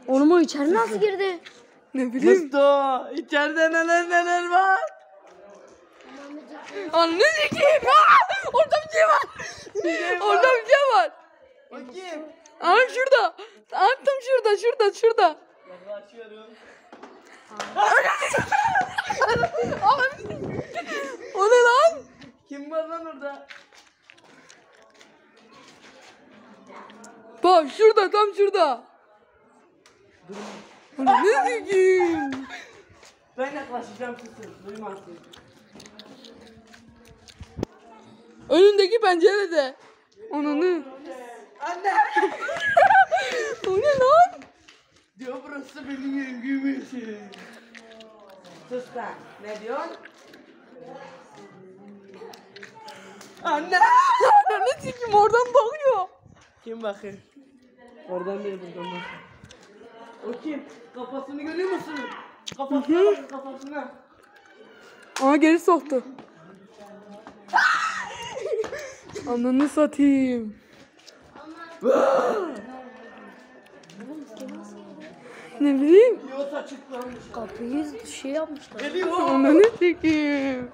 Oğlum o içeri nasıl girdi? Ne bileyim. Musto, içeride neler var? Anne sikeyim. Orada bir şey var. Orada bir şey var. Bakayım. Aa şurada. Attım şurada. Yaklaşıyorum. O ne lan? Kim var lan orada? Bak şurada, tam şurada. Ne sikeyim? Ben yaklaşacağım susun. Duymazsın. Önündeki pencerede. Ananı. Anne. O ne lan? Diyor burası benim yengim için. Sus lan. Ne diyorsun? Anne. Ananı sikeyim, oradan bakıyor. Kim bakıyor? Oradan değil buradan bakıyor. O kim? Kafasını görüyor musun? Kafasına bakın kafasına. Aa geri soktu. Ananı satayım. Ne bileyim. Yol açıklanmış. Kapıyı şey yapmışlar. Geliyor. Ananı sikeyim.